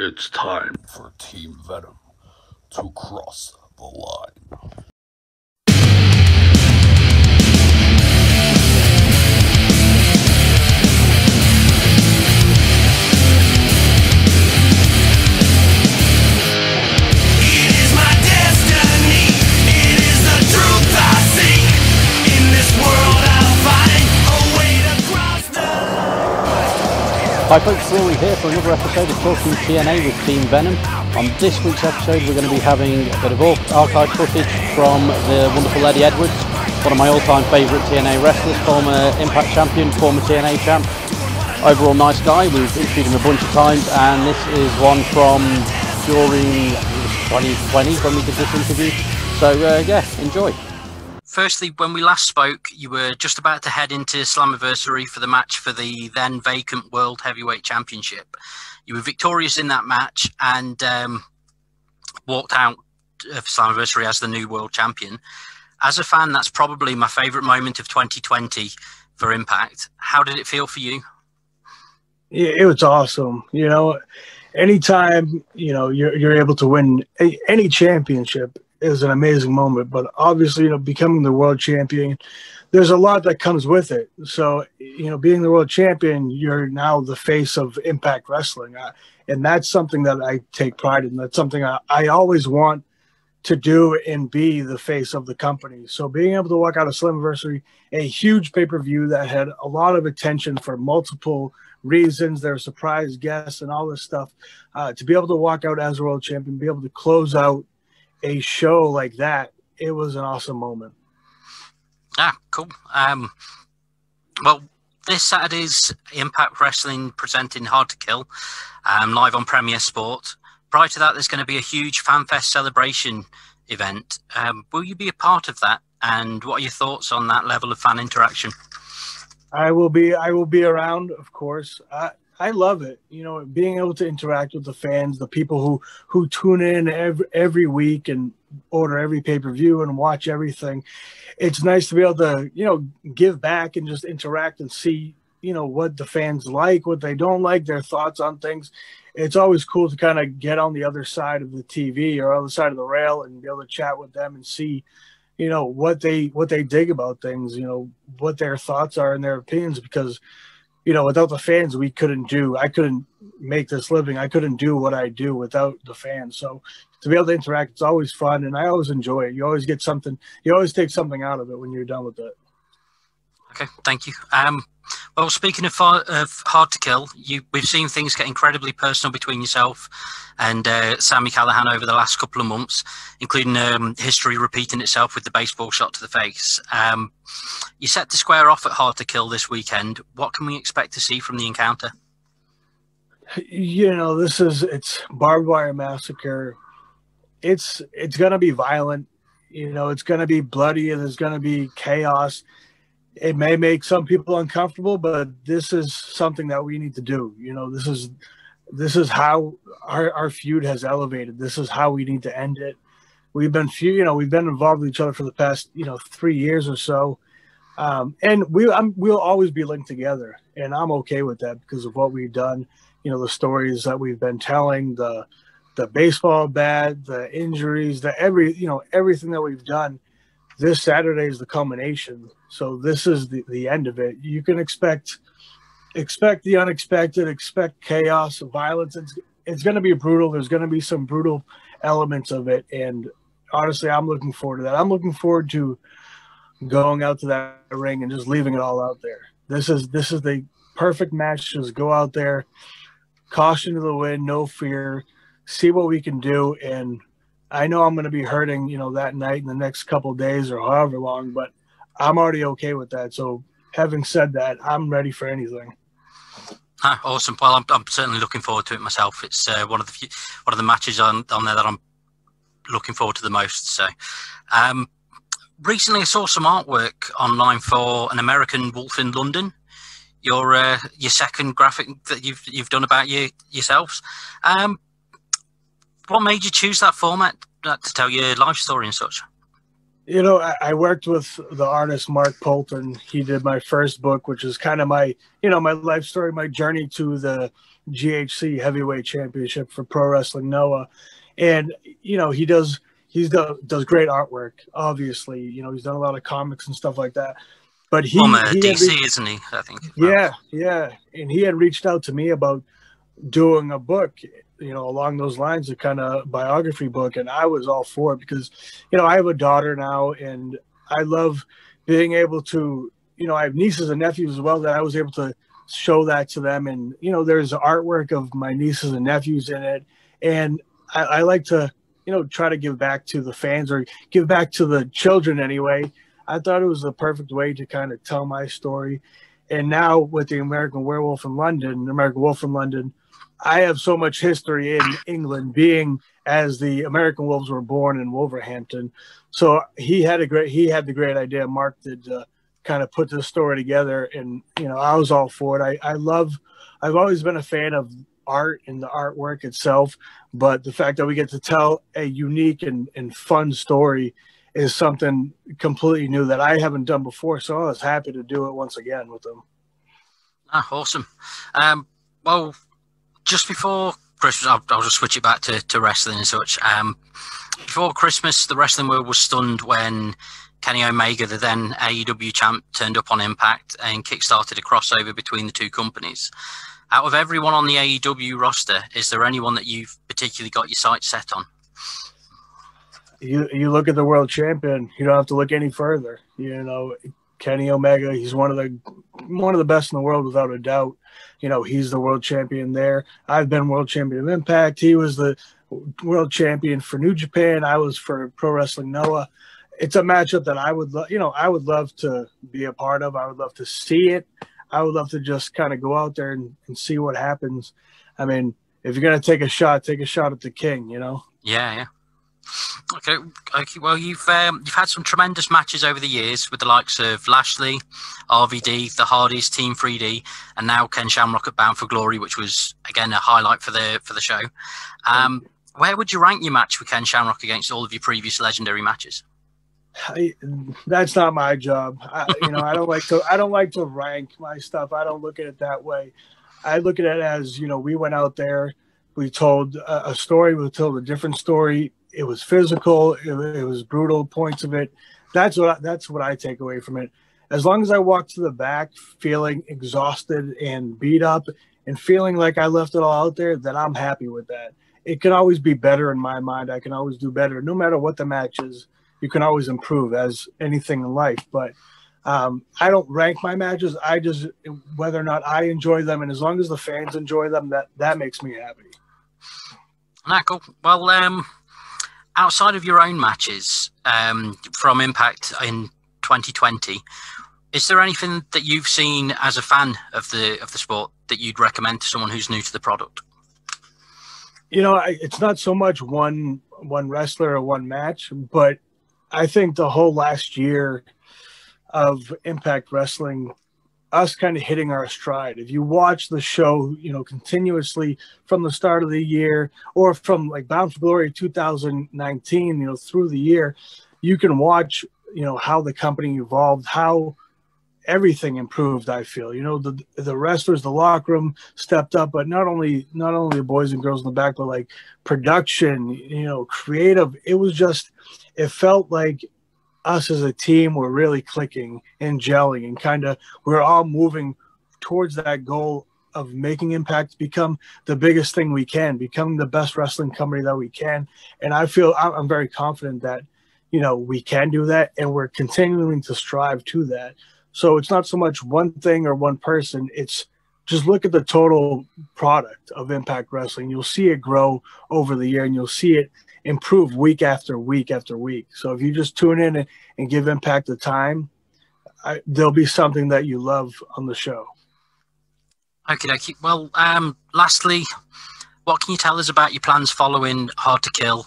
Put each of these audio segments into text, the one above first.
It's time for Team Venom to cross the line. Hi folks, Rory here for another episode of Talking TNA with Team Venom. On this week's episode we're going to be having a bit of archive footage from the wonderful Eddie Edwards, one of my all-time favourite TNA wrestlers, former Impact champion, former TNA champ. Overall nice guy, we've interviewed him a bunch of times, and this is one from during 2020 when we did this interview. So yeah, enjoy. Firstly, when we last spoke, you were just about to head into Slammiversary for the match for the then vacant World Heavyweight Championship. You were victorious in that match and walked out of Slammiversary as the new World Champion. As a fan, that's probably my favourite moment of 2020 for Impact. How did it feel for you? Yeah, it was awesome. You know, anytime, you're able to win any championship is an amazing moment, but obviously, becoming the world champion, there's a lot that comes with it. So, being the world champion, you're now the face of Impact Wrestling. And that's something that I take pride in. That's something I always want to do and be the face of the company. So being able to walk out of Slammiversary, a huge pay-per-view that had a lot of attention for multiple reasons, there were surprise guests and all this stuff, to be able to walk out as a world champion, be able to close out a show like that, it was an awesome moment. Cool. Well, this Saturday's Impact Wrestling presenting Hard to Kill, live on Premier Sport. Prior to that, there's going to be a huge FanFest celebration event. Will you be a part of that? And what are your thoughts on that level of fan interaction? I will be around, of course. I love it. Being able to interact with the fans, the people who tune in every week and order every pay-per-view and watch everything. It's nice to be able to, give back and just interact and see, what the fans like, what they don't like, their thoughts on things. It's always cool to kind of get on the other side of the TV or other side of the rail and be able to chat with them and see, what they dig about things, what their thoughts are and their opinions, because without the fans, I couldn't make this living. I couldn't do what I do without the fans. So to be able to interact, it's always fun, and I always enjoy it. You always get something. You always take something out of it when you're done with it. Okay, thank you. Well, speaking of Hard to Kill, we've seen things get incredibly personal between yourself and Sami Callihan over the last couple of months, including history repeating itself with the baseball shot to the face. You're set to square off at Hard to Kill this weekend. What can we expect to see from the encounter? It's barbed wire massacre. It's going to be violent. It's going to be bloody, and there's going to be chaos. It may make some people uncomfortable, but this is something that we need to do. This is how our feud has elevated. This is how we need to end it. We've been involved with each other for the past 3 years or so, and we'll always be linked together, and I'm okay with that because of what we've done. The stories that we've been telling, the baseball bat, the injuries, everything that we've done. This Saturday is the culmination. So this is the end of it. You can expect the unexpected, expect chaos, violence. It's going to be brutal. There's going to be some brutal elements of it. And honestly, I'm looking forward to that. I'm looking forward to going out to that ring and just leaving it all out there. This is the perfect match. Just go out there, caution to the wind, no fear, see what we can do. And I know I'm going to be hurting, that night in the next couple of days or however long, but I'm already okay with that. So having said that, I'm ready for anything. Awesome. Well, I'm certainly looking forward to it myself. It's one of the matches on there that I'm looking forward to the most. So, recently I saw some artwork online for an American Wolf in London. Your second graphic that you've done about yourselves. What made you choose that format to tell your life story and such? I worked with the artist Mark Polton. He did my first book, which is kind of my, my life story, my journey to the GHC Heavyweight Championship for Pro Wrestling Noah, and he does great artwork. Obviously, he's done a lot of comics and stuff like that. But he DC, isn't he? I think. Yeah, and he had reached out to me about doing a book, along those lines, a kind of biography book, and I was all for it because, I have a daughter now, and I love being able to, I have nieces and nephews as well, that I was able to show that to them, and there's artwork of my nieces and nephews in it, and I like to, try to give back to the fans, or give back to the children anyway. I thought it was the perfect way to kind of tell my story. And now with the American Wolf in London, I have so much history in England, being as the American Wolves were born in Wolverhampton. So he had the great idea, Mark did, kind of put this story together, and I was all for it. I've always been a fan of art and the artwork itself, but the fact that we get to tell a unique and fun story is something completely new that I haven't done before. So I was happy to do it once again with them. Awesome. Well, just before Christmas, I'll just switch it back to wrestling and such. Before Christmas, the wrestling world was stunned when Kenny Omega, the then AEW champ, turned up on Impact and kickstarted a crossover between the two companies. Out of everyone on the AEW roster, is there anyone that you've particularly got your sights set on? You look at the world champion, you don't have to look any further. Kenny Omega, he's one of the best in the world without a doubt. He's the world champion there. I've been world champion of Impact. He was the world champion for New Japan. I was for Pro Wrestling Noah. It's a matchup that I would love to be a part of. I would love to see it. I would love to just kind of go out there and see what happens. I mean, if you're going to take a shot at the king, Yeah. Okay. Well, you've had some tremendous matches over the years with the likes of Lashley, RVD, the Hardys, Team 3D, and now Ken Shamrock at Bound for Glory, which was again a highlight for the show. Where would you rank your match with Ken Shamrock against all of your previous legendary matches? That's not my job. I don't like to rank my stuff. I don't look at it that way. I look at it as, we went out there, we told a story, we told a different story. It was physical. It was brutal points of it. That's what I take away from it. As long as I walk to the back feeling exhausted and beat up and feeling like I left it all out there, then I'm happy with that. It can always be better in my mind. I can always do better. No matter what the match is, you can always improve, as anything in life. But I don't rank my matches. I just, whether or not I enjoy them, and as long as the fans enjoy them, that makes me happy. Cool. Well, outside of your own matches from Impact in 2020, is there anything that you've seen as a fan of the sport that you'd recommend to someone who's new to the product? It's not so much one wrestler or one match, but I think the whole last year of Impact Wrestling, us kind of hitting our stride. If you watch the show, continuously from the start of the year, or from like Bound for Glory 2019, through the year, you can watch, how the company evolved, how everything improved. I feel, the wrestlers, the locker room stepped up, but not only the boys and girls in the back, but like production, creative. It felt like us as a team were really clicking and gelling, and kind of we're all moving towards that goal of making Impact become the biggest thing we can, become the best wrestling company that we can. And I feel I'm very confident that, we can do that, and we're continuing to strive to that. So it's not so much one thing or one person. It's just look at the total product of Impact Wrestling. You'll see it grow over the year, and you'll see it improve week after week after week. So if you just tune in and give Impact the time, there'll be something that you love on the show. Okay. Well, lastly, what can you tell us about your plans following Hard to Kill?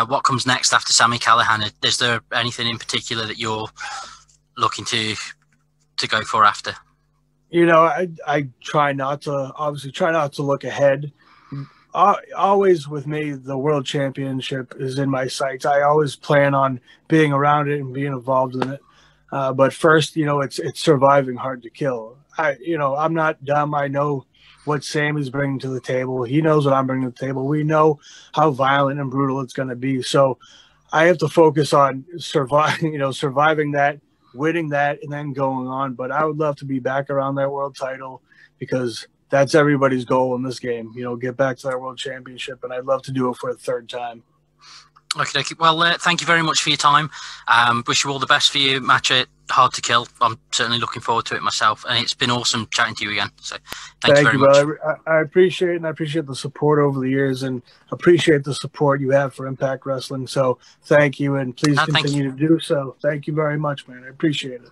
What comes next after Sami Callihan? Is there anything in particular that you're looking to go for after? I try not to look ahead. Always with me, the World Championship is in my sights. I always plan on being around it and being involved in it. But first, it's surviving Hard to Kill. I'm not dumb. I know what Sammy's bringing to the table. He knows what I'm bringing to the table. We know how violent and brutal it's going to be. So I have to focus on surviving that, winning that, and then going on. But I would love to be back around that world title because that's everybody's goal in this game. Get back to that world championship, and I'd love to do it for a third time. Okay. Well, thank you very much for your time. Wish you all the best for your match at Hard to Kill. I'm certainly looking forward to it myself, and it's been awesome chatting to you again. So thank you very much. I appreciate it, and I appreciate the support over the years, and appreciate the support you have for Impact Wrestling. So thank you, and please continue to do so. Thank you very much, man. I appreciate it.